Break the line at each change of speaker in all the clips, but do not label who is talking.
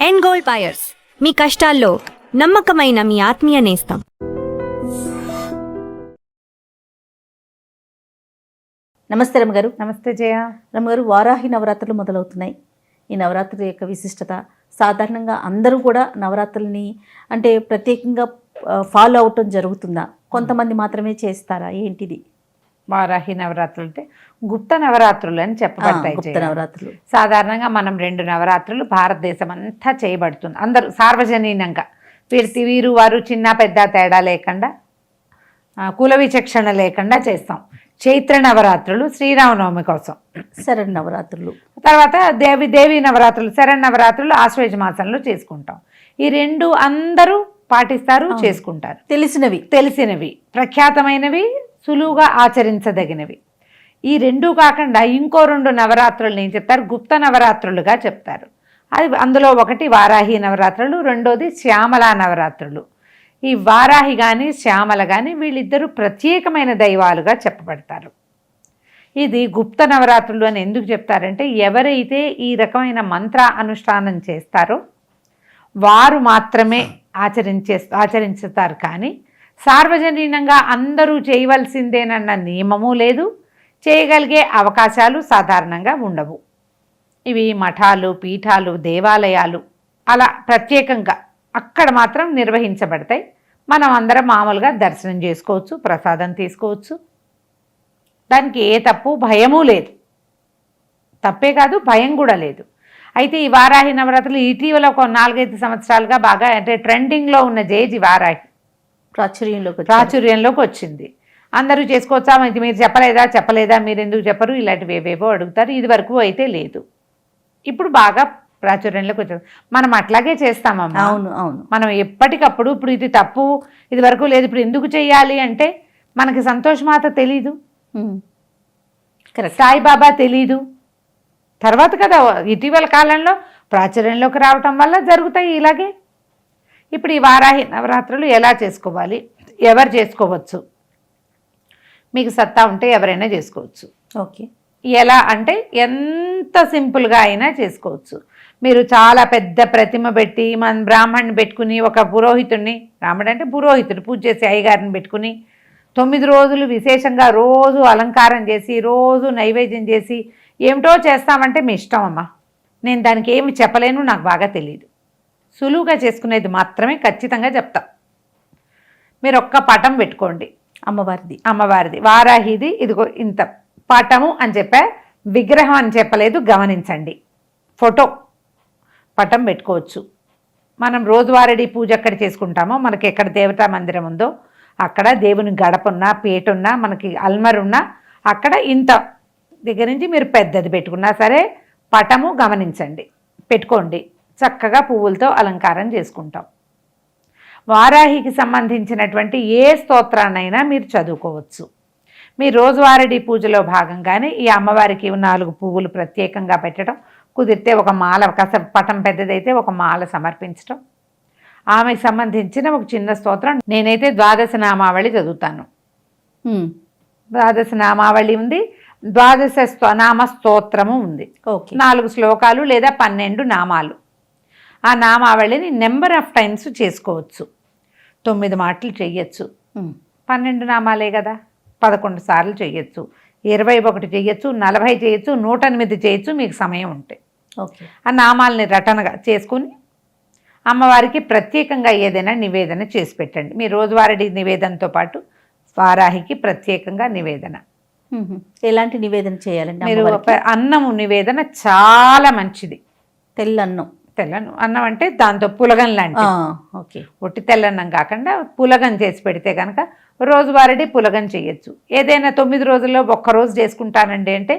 And gold buyers, మీ కష్టాల్లో నమ్మకమైన మీ ఆత్మీయ నేస్తం.
నమస్తే రమ్మగారు.
నమస్తే జయ.
రమ్మగారు, వారాహి నవరాత్రులు మొదలవుతున్నాయి. ఈ నవరాత్రి యొక్క విశిష్టత, సాధారణంగా అందరూ కూడా నవరాత్రుల్ని అంటే ప్రత్యేకంగా ఫాలో అవటం జరుగుతుందా? కొంతమంది మాత్రమే చేస్తారా? ఏంటిది
వారాహి నవరాత్రులు? అంటే గుప్త నవరాత్రులు అని చెప్పబడతాయి.
గుప్త నవరాత్రులు
సాధారణంగా మనం 2 నవరాత్రులు భారతదేశం అంతా చేయబడుతుంది. అందరూ సార్వజనీనంగా వీరు వారు చిన్న పెద్ద తేడా లేకుండా, కుల విచక్షణ లేకుండా చేస్తాం. చైత్ర నవరాత్రులు శ్రీరామనవమి కోసం,
శరణ్ నవరాత్రులు,
తర్వాత దేవి నవరాత్రులు, శరణ్ నవరాత్రులు ఆశ్వేజ మాసంలో చేసుకుంటాం. ఈ 2 అందరూ పాటిస్తారు, చేసుకుంటారు. తెలిసినవి ప్రఖ్యాతమైనవి, సులువుగా ఆచరించదగినవి. ఈ 2 కాకుండా ఇంకో 2 నవరాత్రులు ఏం చెప్తారు? గుప్త నవరాత్రులుగా చెప్తారు. అది అందులో ఒకటి వారాహి నవరాత్రులు, రెండోది శ్యామల నవరాత్రులు. ఈ వారాహి కానీ శ్యామల కానీ వీళ్ళిద్దరూ ప్రత్యేకమైన దైవాలుగా చెప్పబడతారు. ఇది గుప్త నవరాత్రులు అని ఎందుకు చెప్తారంటే, ఎవరైతే ఈ రకమైన మంత్ర అనుష్ఠానం చేస్తారో వారు మాత్రమే ఆచరించుతారు. కానీ సార్వజనీనంగా అందరూ చేయవలసిందేనన్న నియమము లేదు, చేయగలిగే అవకాశాలు సాధారణంగా ఉండవు. ఇవి మఠాలు, పీఠాలు, దేవాలయాలు అలా ప్రత్యేకంగా అక్కడ మాత్రం నిర్వహించబడతాయి. మనం అందరం మామూలుగా దర్శనం చేసుకోవచ్చు, ప్రసాదం తీసుకోవచ్చు. దానికి ఏ తప్పు భయము లేదు. తప్పే కాదు, భయం కూడా లేదు. అయితే ఈ వారాహి నవరాత్రులు ఇటీవల ఒక 4-5 సంవత్సరాలుగా బాగా అంటే ట్రెండింగ్లో ఉన్న జేజి వారాహి ప్రాచుర్యంలోకి వచ్చింది. అందరూ చేసుకోవచ్చా, ఇది మీరు చెప్పలేదా, మీరు ఎందుకు చెప్పరు, ఇలాంటివి ఏవేవో అడుగుతారు. ఇది వరకు అయితే లేదు, ఇప్పుడు బాగా ప్రాచుర్యంలోకి వచ్చారు. మనం అట్లాగే చేస్తామమ్మా.
అవును అవును.
మనం ఎప్పటికప్పుడు ఇప్పుడు ఇది తప్పు, ఇది వరకు లేదు, ఇప్పుడు ఎందుకు చెయ్యాలి అంటే మనకి సంతోషమాత తెలీదు, సాయిబాబా తెలీదు. తర్వాత కదా ఇటీవల కాలంలో ప్రాచుర్యంలోకి రావటం వల్ల జరుగుతాయి ఇలాగే. ఇప్పుడు ఈ వారాహి నవరాత్రులు ఎలా చేసుకోవాలి, ఎవరు చేసుకోవచ్చు? మీకు సత్తా ఉంటే ఎవరైనా చేసుకోవచ్చు.
ఓకే.
ఎలా అంటే ఎంత సింపుల్గా అయినా చేసుకోవచ్చు. మీరు చాలా పెద్ద ప్రతిమ పెట్టి మన బ్రాహ్మణ్ని పెట్టుకుని, ఒక పురోహితుడిని, బ్రాహ్మణుడు అంటే పురోహితుడు, పూజ చేసి అయ్యగారిని పెట్టుకుని 9 రోజులు విశేషంగా రోజు అలంకారం చేసి, రోజు నైవేద్యం చేసి ఏమిటో చేస్తామంటే మీ ఇష్టం అమ్మా. నేను దానికి ఏమి చెప్పలేను, నాకు బాగా తెలియదు. సులువుగా చేసుకునేది మాత్రమే ఖచ్చితంగా చెప్తా. మీరు ఒక్క పటం పెట్టుకోండి, అమ్మవారిది వారాహిది. ఇదిగో ఇంత పటము అని చెప్పా, విగ్రహం అని చెప్పలేదు, గమనించండి. ఫోటో పటం పెట్టుకోవచ్చు. మనం రోజువారీ పూజ ఎక్కడ చేసుకుంటామో, మనకి ఎక్కడ దేవతా మందిరం ఉందో అక్కడ దేవుని గడపన్నా, పీటున్నా, మనకి అల్మరున్నా అక్కడ ఇంత దగ్గర నుంచి మీరు పెద్దది పెట్టుకున్నా సరే పటము గమనించండి, పెట్టుకోండి. చక్కగా పువ్వులతో అలంకారం చేసుకుంటాం. వారాహికి సంబంధించినటువంటి ఏ స్తోత్రాన్నైనా మీరు చదువుకోవచ్చు. మీ రోజువారీ పూజలో భాగంగానే ఈ అమ్మవారికి 4 పువ్వులు ప్రత్యేకంగా పెట్టడం, కుదిరితే ఒక మాల, పటం పెద్దదైతే ఒక మాల సమర్పించడం, ఆమెకు సంబంధించిన ఒక చిన్న స్తోత్రం. నేనైతే 12 నామావళి చదువుతాను. 12 నామావళి ఉంది, 12 నామ స్తోత్రము ఉంది. 4 శ్లోకాలు లేదా 12 నామాలు. ఆ నామావళిని నెంబర్ ఆఫ్ టైమ్స్ చేసుకోవచ్చు. 9 మాటలు చెయ్యొచ్చు. 12 నామాలే కదా, 11 సార్లు చెయ్యొచ్చు, 21 చెయ్యొచ్చు, 40 చేయొచ్చు, 108 చేయొచ్చు, మీకు సమయం ఉంటే. ఆ నామాలని రటనగా చేసుకుని అమ్మవారికి ప్రత్యేకంగా ఏదైనా నివేదన చేసి పెట్టండి. మీ రోజువారీ నివేదనతో పాటు వారాహికి ప్రత్యేకంగా నివేదన.
ఎలాంటి నివేదన చేయాలండి?
మీరు అన్నము నివేదన చాలా మంచిది.
తెల్లన్నం
అన్నం అంటే దాంతో పులగం లాంటి, ఒట్టి తెల్లన్నం కాకుండా పులగం చేసి పెడితే కనుక రోజువారీ పులగం చేయొచ్చు. ఏదైనా 9 రోజుల్లో ఒక్కరోజు చేసుకుంటానండి అంటే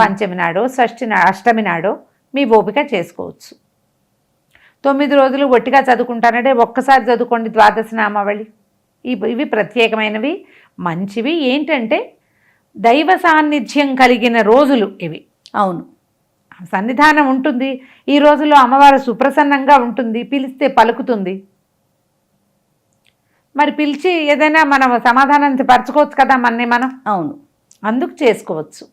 పంచమి నాడో, షష్ఠి అష్టమి నాడో మీ ఓపిక చేసుకోవచ్చు. 9 రోజులు ఒట్టిగా చదువుకుంటానంటే ఒక్కసారి చదువుకోండి 12 నామావళి. ఇవి ప్రత్యేకమైనవి, మంచివి. ఏంటంటే దైవ సాన్నిధ్యం కలిగిన రోజులు ఇవి.
అవును,
సన్నిధానం ఉంటుంది. ఈ రోజుల్లో అమ్మవారు సుప్రసన్నంగా ఉంటుంది, పిలిస్తే పలుకుతుంది. మరి పిలిచి ఏదైనా మనం సమాధానం పరచుకోవచ్చు కదా మనం.
అవును,
అందుకు చేసుకోవచ్చు.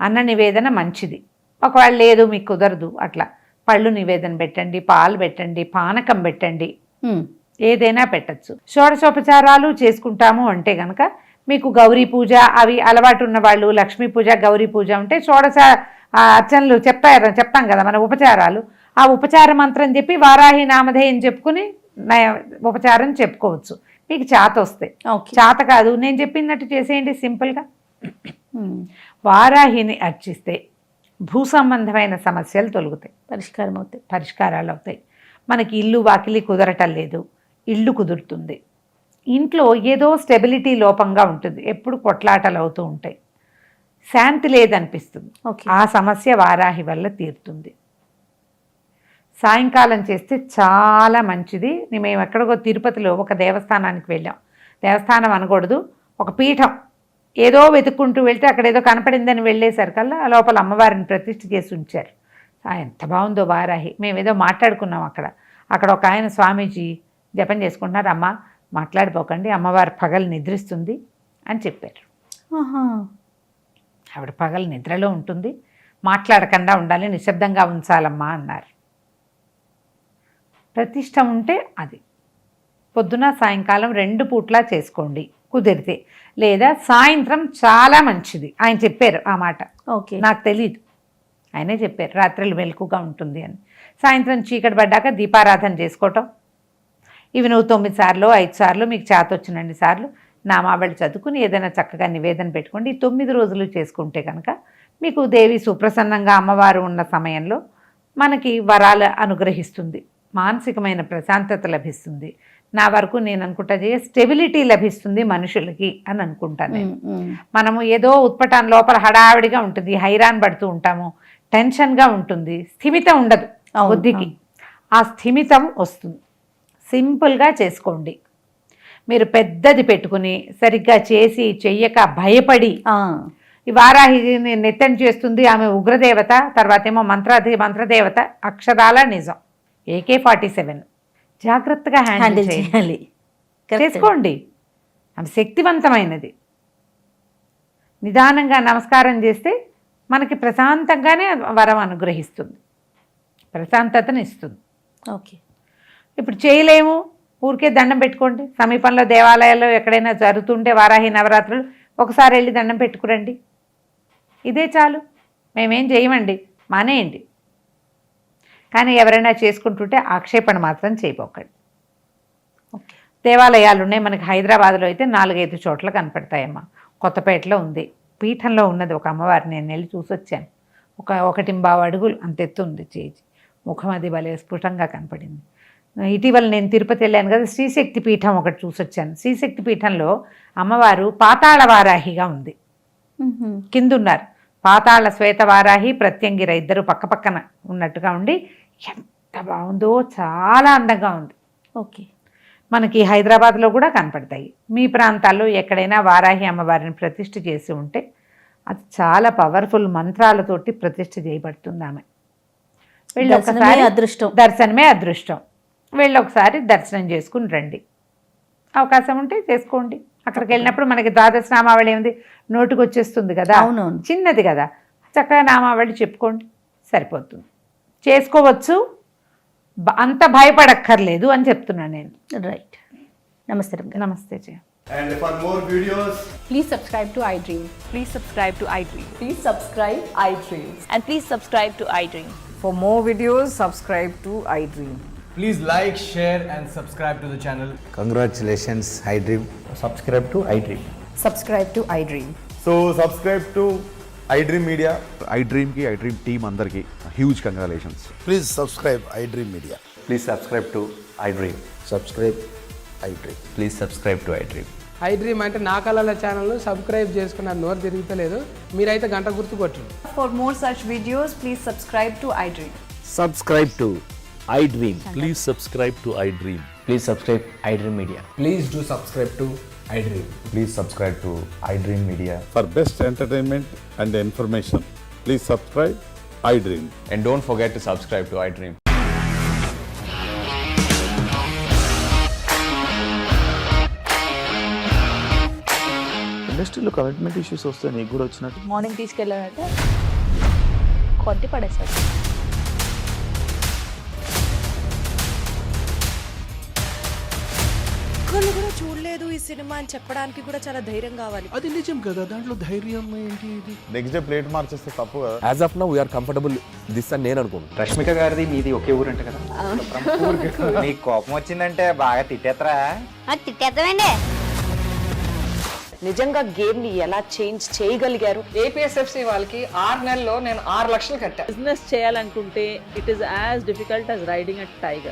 అన్న నివేదన మంచిది. ఒకవేళ లేదు మీకు కుదరదు, అట్లా పళ్ళు నివేదన పెట్టండి, పాలు పెట్టండి, పానకం పెట్టండి,
ఉమ్.
ఏదైనా పెట్టచ్చు. షోడశోపచారాలు చేసుకుంటాము అంటే కనుక మీకు గౌరీ పూజ అవి అలవాటు ఉన్న వాళ్ళు లక్ష్మీ పూజ గౌరీ పూజ ఉంటే షోడశ అర్చనలు చెప్తాం కదా మన ఉపచారాలు, ఆ ఉపచార మంత్రం చెప్పి వారాహి నామధేయం చెప్పుకుని ఉపచారం చెప్పుకోవచ్చు. మీకు చేత వస్తే,
ఓకే.
చేత కాదు నేను చెప్పినట్టు చేసేయండి సింపుల్గా.
ఉమ్.
వారాహిని అర్చిస్తే భూ సంబంధమైన సమస్యలు తొలుగుతాయి, పరిష్కారాలు అవుతాయి. మనకి ఇల్లు వాకిలి కుదరటం లేదు, ఇల్లు కుదురుతుంది. ఇంట్లో ఏదో స్టెబిలిటీ లోపంగా ఉంటుంది, ఎప్పుడు కొట్లాటలు అవుతూ ఉంటాయి, శాంతి లేదనిపిస్తుంది,
ఓకే.
ఆ సమస్య వారాహి వల్ల తీరుతుంది. సాయంకాలం చేస్తే చాలా మంచిది. మేము ఎక్కడికో తిరుపతిలో ఒక దేవస్థానానికి వెళ్ళాం, దేవస్థానం అనకూడదు, ఒక పీఠం, ఏదో వెతుక్కుంటూ వెళ్తే అక్కడ ఏదో కనపడిందని వెళ్ళేసరికల్లా ఆ లోపల అమ్మవారిని ప్రతిష్ఠ చేసి ఉంచారు. ఎంత బాగుందో వారాహి. మేము ఏదో మాట్లాడుకున్నాం అక్కడ ఒక ఆయన స్వామీజీ జపం చేసుకుంటున్నారు, అమ్మ మాట్లాడిపోకండి అమ్మవారు పగలు నిద్రిస్తుంది అని చెప్పారు. ఆవిడ పగలు నిద్రలో ఉంటుంది, మాట్లాడకుండా ఉండాలి, నిశ్శబ్దంగా ఉంచాలమ్మా అన్నారు. ప్రతిష్ట ఉంటే అది పొద్దున సాయంకాలం 2 పూట్లా చేసుకోండి కుదిరితే, లేదా సాయంత్రం చాలా మంచిది. ఆయన చెప్పారు ఆ మాట,
ఓకే.
నాకు తెలీదు, ఆయనే చెప్పారు రాత్రులు మెలకుగా ఉంటుంది అని. సాయంత్రం చీకటి పడ్డాక దీపారాధన చేసుకోవటం. ఇవి నువ్వు 9 సార్లు 5 సార్లు మీకు చేత వచ్చినన్ని సార్లు నామావళి చదువుకుని ఏదైనా చక్కగా నివేదన పెట్టుకోండి. ఈ 9 రోజులు చేసుకుంటే కనుక మీకు దేవి సుప్రసన్నంగా అమ్మవారు ఉన్న సమయంలో మనకి వరాలు అనుగ్రహిస్తుంది, మానసికమైన ప్రశాంతత లభిస్తుంది. నా వరకు నేను అనుకుంటా స్టెబిలిటీ లభిస్తుంది మనుషులకి అని అనుకుంటాను నేను. మనము ఏదో ఉత్పటాన్ లోపల హడావిడిగా ఉంటుంది, హైరాన్ పడుతూ ఉంటాము, టెన్షన్గా ఉంటుంది, స్థిమితం ఉండదు బుద్ధికి. ఆ స్థిమితం వస్తుంది. సింపుల్గా చేసుకోండి. మీరు పెద్దది పెట్టుకుని సరిగ్గా చేసి చెయ్యక భయపడి ఈ వారాహిని నెత్తని చేస్తుంది ఆమె ఉగ్రదేవత, తర్వాత ఏమో మంత్రదేవత, అక్షరాల నిజం. AK-47 జాగ్రత్తగా హ్యాండిల్ చేయాలి, చేసుకోండి. ఆమె శక్తివంతమైనది. నిదానంగా నమస్కారం చేస్తే మనకి ప్రశాంతంగానే వరం అనుగ్రహిస్తుంది, ప్రశాంతతను ఇస్తుంది.
ఓకే.
ఇప్పుడు చేయలేము, ఊరికే దండం పెట్టుకోండి. సమీపంలో దేవాలయాల్లో ఎక్కడైనా జరుగుతుంటే వారాహి నవరాత్రులు ఒకసారి వెళ్ళి దండం పెట్టుకురండి, ఇదే చాలు. మేమేం చేయమండి, మానేయండి. కానీ ఎవరైనా చేసుకుంటుంటే ఆక్షేపణ మాత్రం చేయబోకండి.
ఓకే.
దేవాలయాలు ఉన్నాయి మనకి హైదరాబాద్లో అయితే 4-5 చోట్ల కనపడతాయమ్మా. కొత్తపేటలో ఉంది, పీఠంలో ఉన్నది ఒక అమ్మవారు, నేను వెళ్ళి చూసొచ్చాను. 1.25 అడుగులు అంత ఎత్తు ఉంది చేయి, ముఖం అది భలే స్ఫుటంగా కనపడింది. ఇటీవల నేను తిరుపతి వెళ్ళాను కదా, శ్రీశక్తి పీఠం ఒకటి చూసొచ్చాను. శ్రీశక్తి పీఠంలో అమ్మవారు పాతాళ వారాహిగా ఉంది, కిందున్నారు. పాతాళ శ్వేత వారాహి ప్రత్యంగిర ఇద్దరు పక్కపక్కన ఉన్నట్టుగా ఉండి ఎంత బాగుందో, చాలా అందంగా ఉంది.
ఓకే.
మనకి హైదరాబాద్లో కూడా కనపడతాయి. మీ ప్రాంతాల్లో ఎక్కడైనా వారాహి అమ్మవారిని ప్రతిష్ఠ చేసి ఉంటే అది చాలా పవర్ఫుల్ మంత్రాలతోటి ప్రతిష్ఠ చేయబడుతుంది. ఆమె
దర్శనమే అదృష్టం.
దర్శనమే అదృష్టం. ఒకసారి దర్శనం చేసుకుని రండి. అవకాశం ఉంటే చేసుకోండి. అక్కడికి వెళ్ళినప్పుడు మనకి ద్వాదశ నామావళి ఉంది, నోటికి వచ్చేస్తుంది కదా, చిన్నది కదా, చక్కగా నామావళి చెప్పుకోండి, సరిపోతుంది, చేసుకోవచ్చు. అంత భయపడక్కర్లేదు అని చెప్తున్నాను నేను.
రైట్. నమస్తే.
నమస్తే జయ.
And for more videos,
Please subscribe to iDream.
Please subscribe to iDream.
Please subscribe iDream.
And please subscribe to iDream.
For more videos, subscribe to iDream.
please like, share and subscribe to the channel.
Congratulations, iDream.
Subscribe to iDream.
Subscribe to iDream.
So subscribe to iDream Media.
iDream ki iDream team andarki huge congratulations.
Please subscribe iDream Media.
Please subscribe to iDream.
Subscribe iDream.
Please subscribe to iDream.
iDream అంటే నా కళల channel subscribe చేసుకున్న నోరు తిరుగుతలేదు, మీరైతే గంట గుర్తు కొట్టండి.
For more such videos, please subscribe to iDream.
Subscribe to iDream.
Please subscribe to iDream.
Please subscribe iDream Media.
Please do subscribe to iDream.
Please subscribe to iDream Media.
For best entertainment and information, please subscribe iDream.
And don't forget to subscribe to iDream.
ఇండస్ట్రీలో commitment issues వస్తే నీకు కూడా వచ్చినట్టు
morning తీసుకెళ్ళాలంటే కొట్టి పడేస్తాడు.
చూడలేదు ఈ cinema అని చెప్పడానికి కూడా చాలా ధైర్యం కావాలి.
అది నిజం కదా, దాంట్లో ధైర్యం ఏంటి? ఇది
నెక్స్ట్ డే ప్లేట్ మార్చేస్తే తప్పు కదా.
As of now we are comfortable this అని నేను అనుకుంటున్నాను.
రష్మిక గారిది మీది ఒకే ఊరంట కదా.
నీకు కోపం వచ్చిందంటే బాగా తిట్టేత్తరా?
తిట్టేద్దామండి.
నిజంగా గేమ్ ని ఎలా చేంజ్ చేయగలిగారు?
ఏపీఎస్ఎఫ్సి వాళ్ళకి 6 నెలల్లో నేను 6 లక్షలు కట్టా.
బిజినెస్ చేయాలనుకుంటే it is as difficult as riding a tiger.